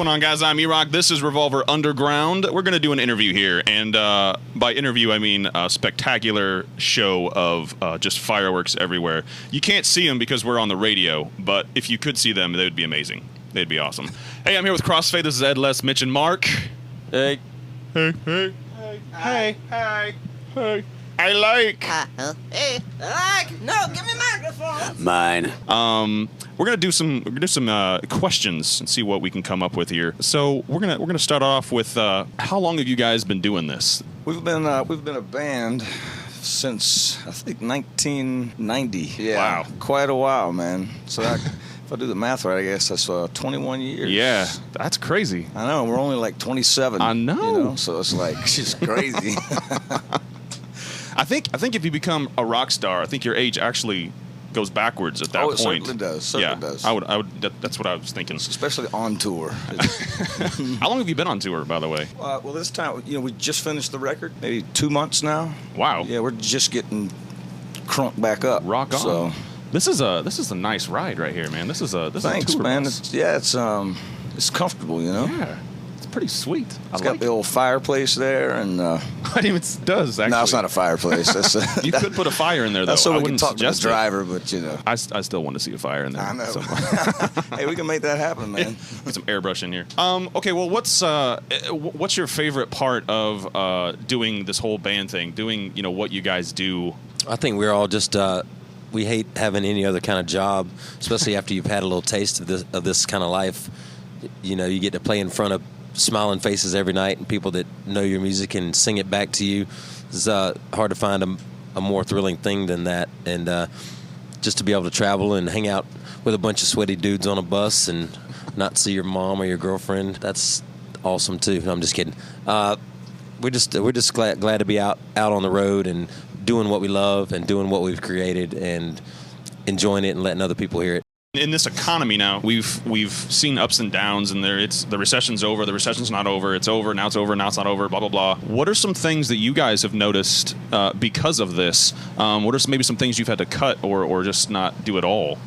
going on, guys? I'm EROCK. This is Revolver Underground. We're going to do an interview here, and by interview, I mean a spectacular show of just fireworks everywhere. You can't see them because we're on the radio, but if you could see them, they would be amazing. They'd be awesome. Hey, I'm here with Crossfade. This is Ed, Les, Mitch, and Mark. Hey. Hey, hey. Hey. Hey. Hey. I like. Hey, I like. No, give me microphone. Mine. We're gonna do some questions and see what we can come up with here. So we're gonna start off with how long have you guys been doing this? We've been a band since I think 1990. Yeah, wow, quite a while, man. So if I do the math right, I guess that's 21 years. Yeah, that's crazy. I know. We're only like 27. I know. You know, so it's like it's just crazy. I think if you become a rock star, I think your age actually goes backwards at that point. It certainly does. Certainly does. I would. That's what I was thinking. Especially on tour. How long have you been on tour, by the way? Well, this time, we just finished the record, maybe 2 months now. Wow. Yeah, we're just getting crunked back up. Rock on. So. This is a nice ride right here, man. This Thanks, is a tour man. bus. It's comfortable, you know. Yeah. Pretty sweet. It's got the old fireplace there, and it does actually. No, it's not a fireplace. That's you could put a fire in there, though. That's so I we can talk to the suggest driver, but you know, I still want to see a fire in there. I know. Hey, we can make that happen, man. Put some airbrush in here. Okay, well, what's your favorite part of doing this whole band thing? Doing what you guys do? I think we're all just we hate having any other kind of job, especially after you've had a little taste of this kind of life. You know, you get to play in front of smiling faces every night and people that know your music and sing it back to you. It's hard to find a more thrilling thing than that. And just to be able to travel and hang out with a bunch of sweaty dudes on a bus and not see your mom or your girlfriend, that's awesome too. No, I'm just kidding. We're just glad to be out on the road and doing what we love and doing what we've created and enjoying it and letting other people hear it. In this economy now, we've seen ups and downs, and the recession's over, the recession's not over, it's over, now it's over, now it's not over, blah, blah, blah. What are some things that you guys have noticed because of this? What are maybe some things you've had to cut or just not do at all?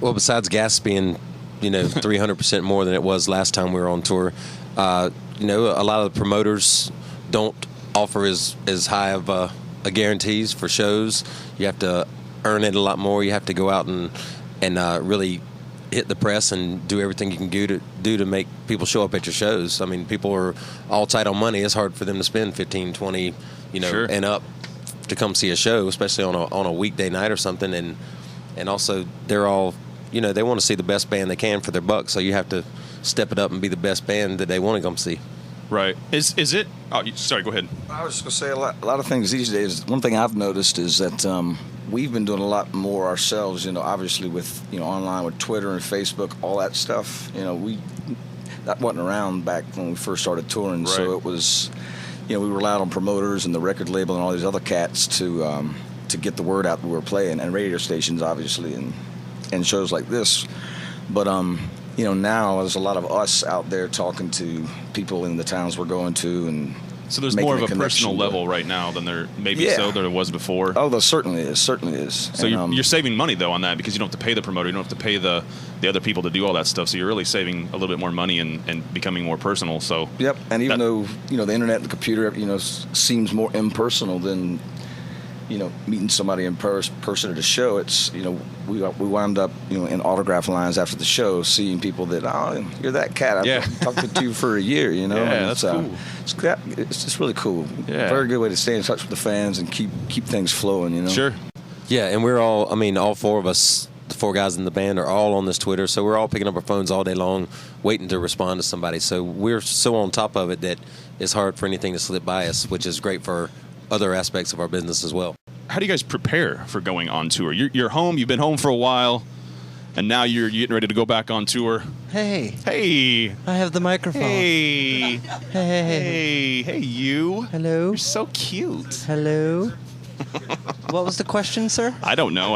Well, besides gas being, 300% more than it was last time we were on tour, a lot of the promoters don't offer as high of a guarantees for shows. You have to earn it a lot more. You have to go out and really hit the press and do everything you can do to make people show up at your shows. I mean, people are all tight on money. It's hard for them to spend 15, 20, sure, and up to come see a show, especially on a weekday night or something. And also they're all, they want to see the best band they can for their buck. So you have to step it up and be the best band that they want to come see. Right. Is it? Oh, sorry. Go ahead. I was just gonna say a lot of things these days. One thing I've noticed is that we've been doing a lot more ourselves. Obviously with online with Twitter and Facebook, all that stuff. That wasn't around back when we first started touring. Right. So it was, we relied on promoters and the record label and all these other cats to get the word out that we were playing, and radio stations obviously, and shows like this. But now there's a lot of us out there talking to people in the towns we're going to, and so there's more of a personal level right now than there there was before. Oh, there certainly is. So you're saving money though on that, because you don't have to pay the promoter, you don't have to pay the other people to do all that stuff. So you're really saving a little bit more money and becoming more personal. So yep, and even though the internet and the computer seems more impersonal than meeting somebody in person at a show, it's we wound up in autograph lines after the show, seeing people that you're that cat I've talked to you for a year, Yeah, that's cool. It's just really cool. Yeah. Very good way to stay in touch with the fans and keep things flowing. Sure. Yeah, and we're all, all four of us, the four guys in the band, are all on this Twitter, so we're all picking up our phones all day long, waiting to respond to somebody. So we're so on top of it that it's hard for anything to slip by us, which is great for other aspects of our business as well. How do you guys prepare for going on tour? You're home, you've been home for a while, and now you're getting ready to go back on tour. Hey. Hey. I have the microphone. Hey. Hey. Hey, you. Hello. You're so cute. Hello. What was the question, sir? I don't know.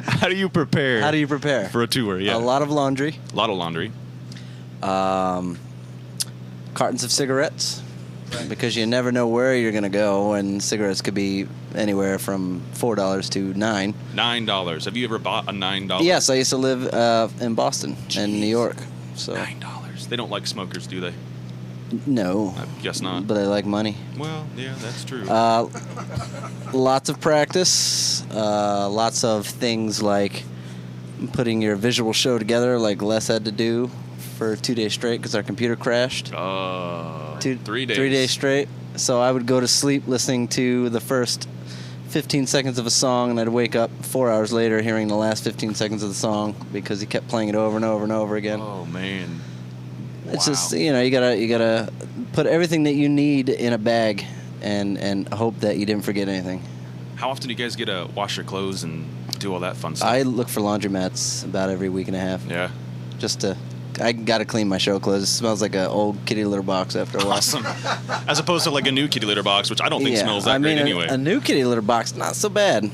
How do you prepare? How do you prepare? For a tour, yeah. A lot of laundry. A lot of laundry. Cartons of cigarettes. Because you never know where you're going to go, and cigarettes could be anywhere from $4 to $9. $9. Have you ever bought a $9? Yes, I used to live in Boston and New York. So $9. They don't like smokers, do they? no, I guess not. but I like money. Well, yeah, that's true. Lots of practice, lots of things like putting your visual show together, like Les had to do for 2 days straight because our computer crashed. 3 days. 3 days straight. So I would go to sleep listening to the first 15 seconds of a song, and I'd wake up 4 hours later hearing the last 15 seconds of the song because he kept playing it over and over and over again. Oh man. It's Wow. just, you gotta put everything that you need in a bag and hope that you didn't forget anything. How often do you guys get to wash your clothes and do all that fun stuff? I look for laundromats about every week and a half. Yeah. I gotta clean my show clothes. It smells like an old kitty litter box after a while. Awesome. As opposed to like a new kitty litter box, which I don't think Yeah, smells that great anyway. A new kitty litter box, not so bad.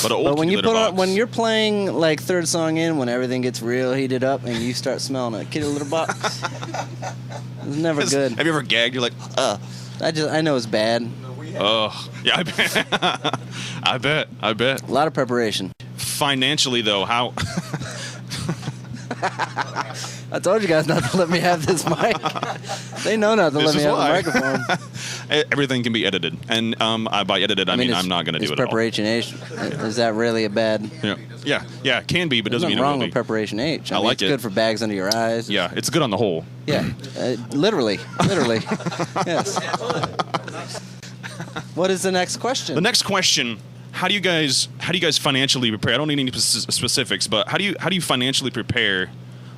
But an old But when kitty you litter box. when you're playing like third song in, when everything gets real heated up and you start smelling a kitty litter box, it's never good. Have you ever gagged? You're like, I know it's bad. oh, yeah, I bet. I bet. A lot of preparation. Financially, though, how? I told you guys not to let me have this mic. They know not to This let me is have why. the microphone. Everything can be edited, and by edited, I mean it's- I'm not going to do it's it at all. preparation H. Is that really a bad? Yeah, it can be, but There's doesn't mean nothing it wrong will with be. preparation H. I mean, like it's it. good for bags under your eyes. Yeah, it's good on the whole. Yeah, literally. Yes. What is the next question? The next question: How do you guys financially prepare? I don't need any specifics, but how do you financially prepare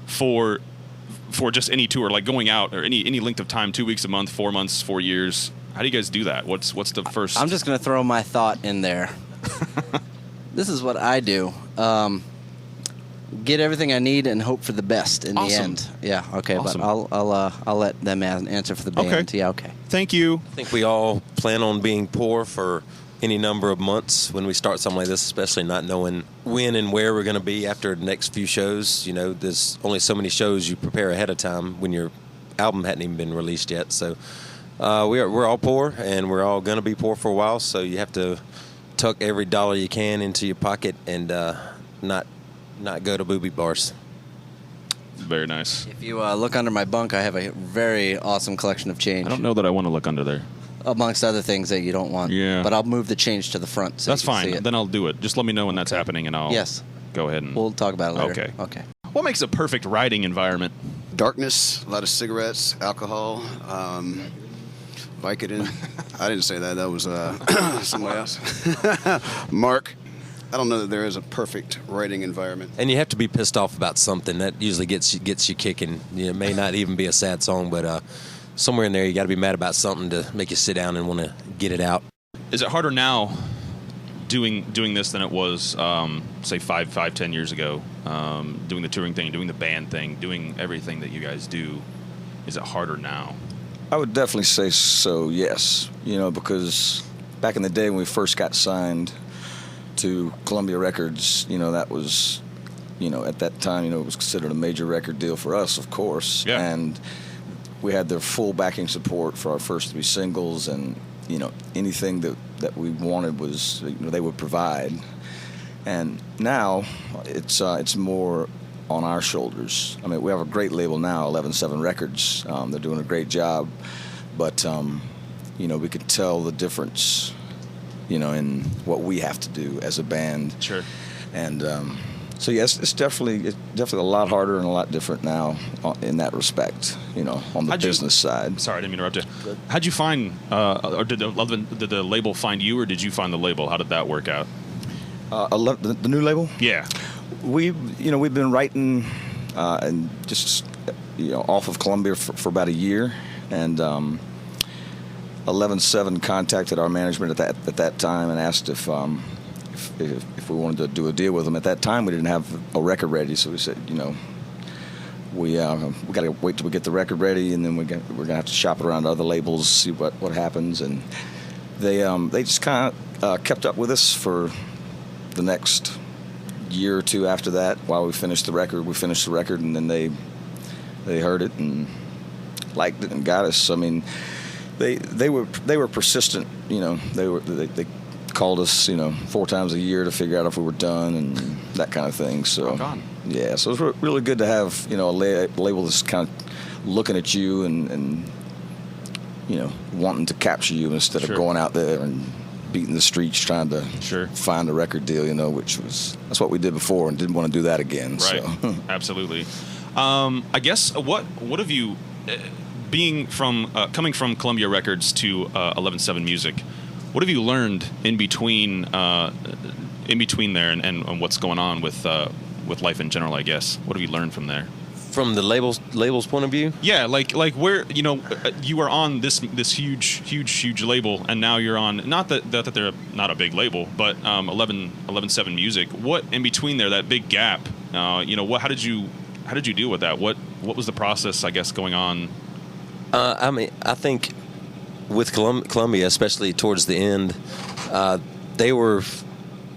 for just any tour, like going out or any length of time, 2 weeks, a month, 4 months, 4 years? How do you guys do that? What's the first? I'm just going to throw my thought in there. This is what I do. Get everything I need and hope for the best in the Awesome. end. Yeah, okay, Awesome. but I'll let them answer for the band. Okay. Yeah, okay. Thank you. I think we all plan on being poor for any number of months when we start something like this, especially not knowing when and where we're going to be after the next few shows. You know, there's only so many shows you prepare ahead of time when your album hadn't even been released yet. So we're all poor, and we're all going to be poor for a while. So you have to tuck every dollar you can into your pocket and not go to booby bars. Very nice. If you look under my bunk, I have a very awesome collection of change. I don't know that I want to look under there. Amongst other things that you don't want. Yeah. But I'll move the change to the front so That's you can see fine. it. Then I'll do it. Just let me know when that's happening, and I'll go ahead and. We'll talk about it later. Okay. Okay. What makes a perfect writing environment? Darkness, a lot of cigarettes, alcohol, Vicodin. I didn't say that. That was somebody else. Mark. I don't know that there is a perfect writing environment. And you have to be pissed off about something. That usually gets you kicking. You know, it may not even be a sad song, but somewhere in there you got to be mad about something to make you sit down and want to get it out. Is it harder now doing this than it was, say, 10 years ago? Doing the touring thing, doing the band thing, doing everything that you guys do. Is it harder now? I would definitely say so, yes. You know, because back in the day when we first got signed to Columbia Records, you know, that was, you know, at that time, you know, it was considered a major record deal for us, of course. Yeah. And we had their full backing support for our first 3 singles, and, you know, anything that we wanted was, you know, they would provide. And now it's more on our shoulders. I mean, we have a great label now, 11-7 Records. They're doing a great job, but you know, we could tell the difference, you know, in what we have to do as a band. Sure. And so yes, it's definitely a lot harder and a lot different now in that respect, you know, on the business side. Sorry, I didn't mean to interrupt you. How'd you find, or did the label find you, or did you find the label? How did that work out? The new label? Yeah. We've been writing and just, you know, off of Columbia for about a year, and 11-7 contacted our management at that time and asked if we wanted to do a deal with them. At that time, we didn't have a record ready, so we said, you know, we got to wait till we get the record ready, and then we're gonna have to shop it around to other labels, see what happens. And they just kind of kept up with us for the next year or two after that. While we finished the record, and then they heard it and liked it and got us. I mean, they were persistent. You know, they called us, 4 times a year to figure out if we were done and that kind of thing. So, Rock on. yeah, so it's really good to have, a label that's kind of looking at you and wanting to capture you instead Sure. of going out there and beating the streets trying to Sure. find a record deal, that's what we did before and didn't want to do that again. Right. So. Absolutely. I guess what have you, being from coming from Columbia Records to 11/7 Music, what have you learned in between there and what's going on with life in general? I guess. What have you learned from there? From the label's point of view? Yeah, like where you are on this huge label, and now you're on not that they're not a big label, but 11/7 Music. What in between there, that big gap? How did you deal with that? What was the process, I guess, going on? I think with Columbia, especially towards the end, they were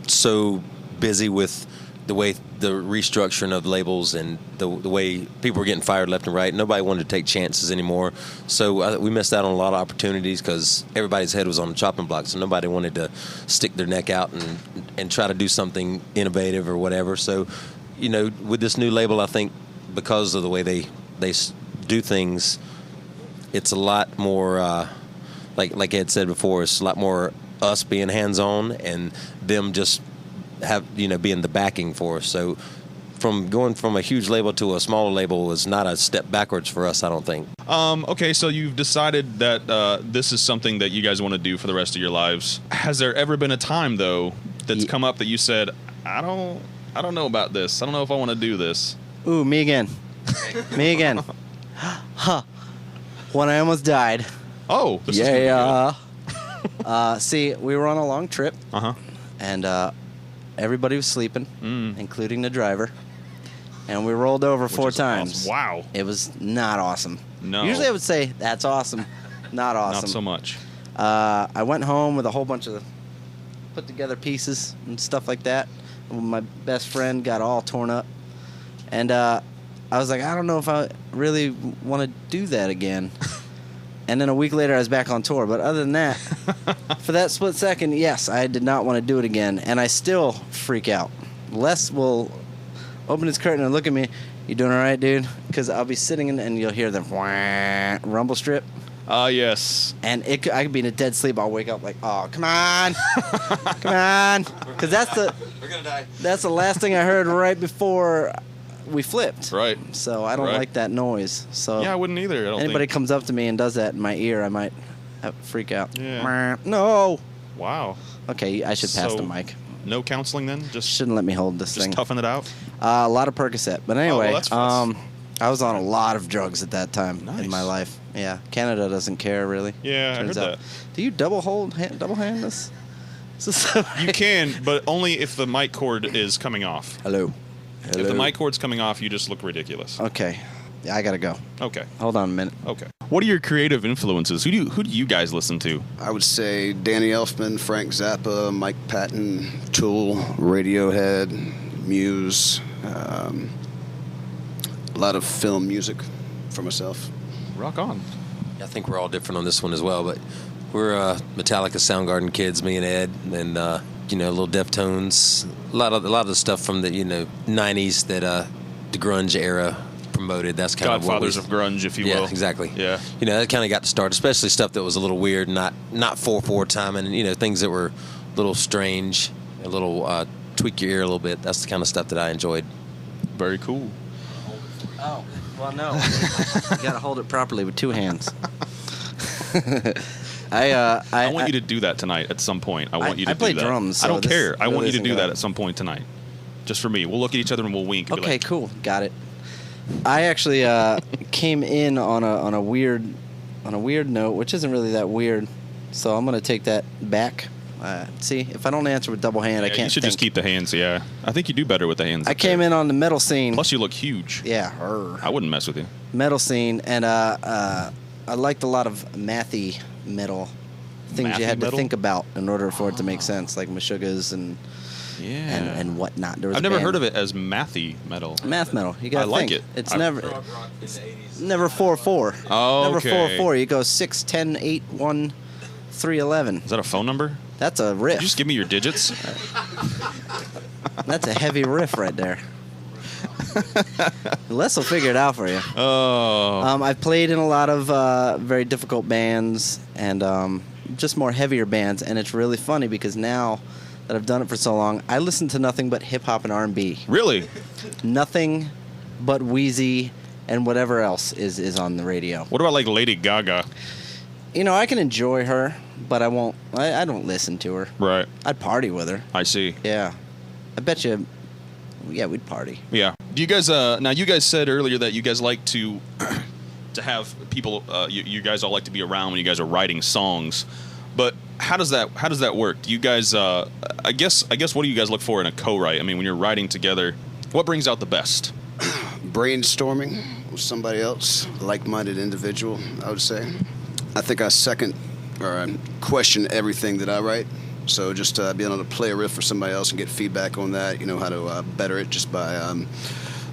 so busy with the restructuring of labels and the way people were getting fired left and right. Nobody wanted to take chances anymore. So we missed out on a lot of opportunities because everybody's head was on the chopping block. So nobody wanted to stick their neck out and try to do something innovative or whatever. So, with this new label, I think because of the way they do things, it's a lot more, like Ed said before, it's a lot more us being hands-on and them just being the backing for us. So from going from a huge label to a smaller label was not a step backwards for us, I don't think. Okay, so you've decided that this is something that you guys want to do for the rest of your lives. Has there ever been a time, though, that's come up that you said, I don't know about this. I don't know if I want to do this. Ooh, me again. Me again. Huh. When I almost died. Oh, this is gonna be Yeah. See, we were on a long trip, good. Uh-huh. and everybody was sleeping, including the driver. And we rolled over Which 4 is times. awesome. Wow. It was not awesome. No. Usually I would say, that's awesome. Not awesome. Not so much. I went home with a whole bunch of put together pieces and stuff like that. My best friend got all torn up. And I was like, I don't know if I really want to do that again. And then a week later, I was back on tour. But other than that, for that split second, yes, I did not want to do it again. And I still freak out. Les will open his curtain and look at me. You doing all right, dude? Because I'll be sitting and you'll hear the rumble strip. Yes. And I could be in a dead sleep. I'll wake up like, oh, come on. Come on. Because We're gonna die. that's the last thing I heard right before we flipped. Right. So I don't Right. like that noise. So Yeah, I wouldn't either. I don't anybody think. comes up to me and does that in my ear, I might freak out. Yeah. No. Wow. Okay, I should pass So- the mic. No counseling then? Just Shouldn't let me hold this thing. toughen it out? A lot of Percocet. But anyway, that's I was on a lot of drugs at that time Nice. in my life. Yeah. Canada doesn't care, really. Yeah, I Turns heard out. Do you double hand this? Is this You can, but only if the mic cord is coming off. Hello. If the mic cord's coming off, you just look ridiculous. Okay. Yeah, I gotta go. Okay. Hold on a minute. Okay. What are your creative influences? Who do you guys listen to? I would say Danny Elfman, Frank Zappa, Mike Patton, Tool, Radiohead, Muse, a lot of film music for myself. Rock on. I think we're all different on this one as well, but we're Metallica Soundgarden kids, me and Ed, and little Deftones, a lot of the stuff from the 90s that the grunge era promoted. That's kind Godfathers of of grunge, if you will. Yeah, exactly. Yeah. That kind of got to start, especially stuff that was a little weird, not 4/4 timing, and things that were a little strange, a little tweak your ear a little bit. That's the kind of stuff that I enjoyed. Very cool. Oh, well, no. You gotta hold it properly with 2 hands. I want you to do that tonight at some point. I want you to I do play that. drums, I so don't this care. I really want you to isn't do gonna- that at some point tonight. Just for me. We'll look at each other and we'll wink. And be Okay, like, cool. Got it. I actually came in on a weird note, which isn't really that weird. So I'm gonna take that back. See, if I don't answer with double hand, I Yeah, can't. you should just keep the hands. Yeah, I think you do better with the hands. I came in on the metal scene. Plus, you look huge. Yeah, I wouldn't mess with you. metal scene, and I liked a lot of mathy metal things Mathy you had metal? to think about in order for it to make sense, like Meshuggahs and Yeah. and whatnot. There was I've a never band- heard of it as mathy metal. Math metal. You got I to like think. it. It's I- never 4/4. Oh, Never okay. 4/4. You go 6, 10, 8, 1, 311. Is that a phone number? That's a riff. Could you just give me your digits? That's a heavy riff right there. Les will figure it out for you. Oh. I've played in a lot of very difficult bands and just more heavier bands, and it's really funny because now that I've done it for so long, I listen to nothing but hip-hop and R&B. Really? Nothing but Wheezy and whatever else is on the radio. What about, like, Lady Gaga? You know, I can enjoy her, but I won't. I don't listen to her. Right. I'd party with her. I see. Yeah. I bet you, yeah, we'd party. Yeah. Do you guys, now you guys said earlier that you guys like to have people, you guys all like to be around when you guys are writing songs, but how does that work? Do you guys, I guess what do you guys look for in a co-write? I mean, when you're writing together, what brings out the best? Brainstorming with somebody else, like-minded individual, I would say. I think I second or I question everything that I write. So just being able to play a riff for somebody else and get feedback on that, how to better it just by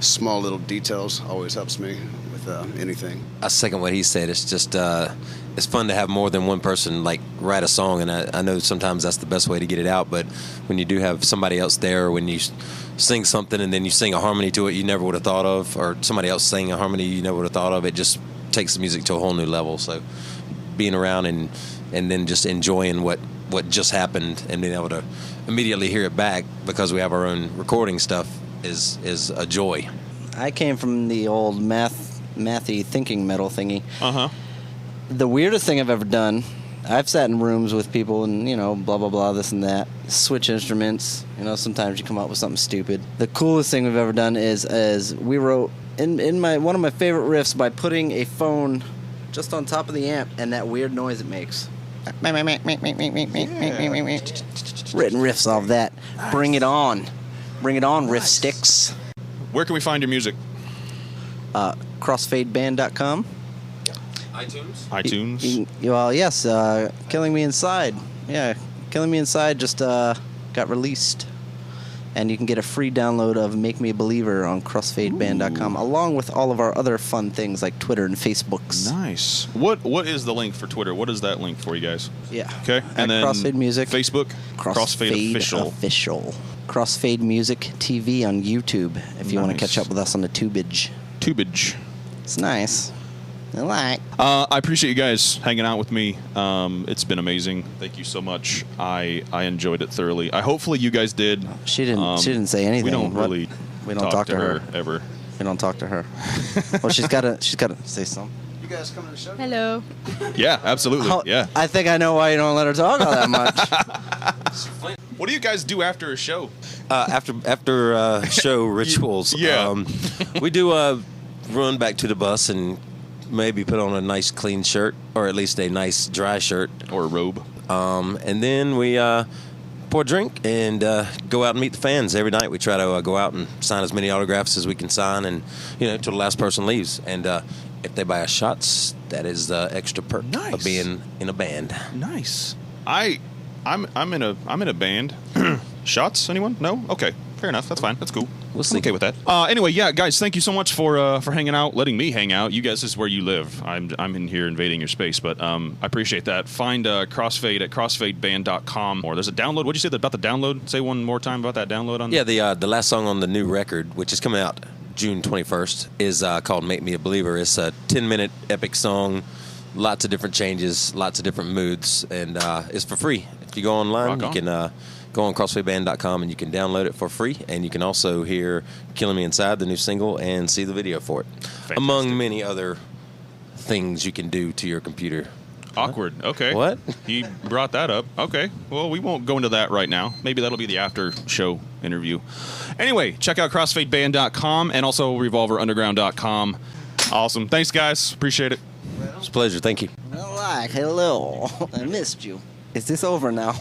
small little details always helps me with anything. I second what he said. It's just it's fun to have more than one person like write a song, and I know sometimes that's the best way to get it out. But when you do have somebody else there, when you sing something and then you sing a harmony to it you never would have thought of, or somebody else sing a harmony you never would have thought of, it just takes the music to a whole new level. So being around and then just enjoying what just happened and being able to immediately hear it back because we have our own recording stuff is a joy. I came from the old mathy thinking metal thingy. Uh-huh. The weirdest thing I've ever done, I've sat in rooms with people and, blah, blah, blah, this and that. Switch instruments. Sometimes you come up with something stupid. The coolest thing we've ever done is we wrote in one of my favorite riffs by putting a phone just on top of the amp and that weird noise it makes. Written riffs off that. Bring it on. Bring it on, riff sticks. Where can we find your music? Crossfadeband.com. iTunes? Well, yes. Killing Me Inside. Yeah, Killing Me Inside just got released. And you can get a free download of Make Me a Believer on crossfadeband.com, along with all of our other fun things like Twitter and Facebooks. Nice. What is the link for Twitter? What is that link for you guys? Yeah. Okay. And then Crossfade Music. Facebook? Crossfade Official. Crossfade Music TV on YouTube if you want to catch up with us on the tubage. Tubage. It's nice. I like. I appreciate you guys hanging out with me. It's been amazing. Thank you so much. I enjoyed it thoroughly. Hopefully you guys did. She didn't say anything. We don't really talk to her ever. We don't talk to her. Well, she's got to say something. You guys coming to the show? Hello. Yeah, absolutely. Oh, yeah. I think I know why you don't let her talk all that much. What do you guys do after a show? After show rituals, Yeah. we do run back to the bus and maybe put on a nice clean shirt, or at least a nice dry shirt. Or a robe. And then we pour a drink and go out and meet the fans. Every night we try to go out and sign as many autographs as we can sign, and till the last person leaves. And if they buy us shots, that is the extra perk of being in a band. Nice. I'm in a band. Shots? Anyone? No? Okay. Fair enough. That's fine. That's cool. We'll see. I'm okay with that. Anyway, yeah, guys, thank you so much for hanging out, letting me hang out. You guys, this is where you live. I'm in here invading your space, but I appreciate that. Find Crossfade at crossfadeband.com. Or there's a download. What'd you say about the download? Say one more time about that download on. Yeah, the last song on the new record, which is coming out June 21st, is called Make Me a Believer. It's a 10-minute epic song, lots of different changes, lots of different moods, and it's for free. If you go online, you can go on crossfadeband.com and you can download it for free, and you can also hear Killing Me Inside, the new single, and see the video for it. Fantastic. Among many other things you can do to your computer. Awkward. Okay. What? He brought that up. Okay. Well, we won't go into that right now. Maybe that'll be the after show interview. Anyway, check out crossfadeband.com and also revolverunderground.com. Awesome. Thanks, guys. Appreciate it. It's a pleasure. Thank you. Hello. I missed you. Is this over now?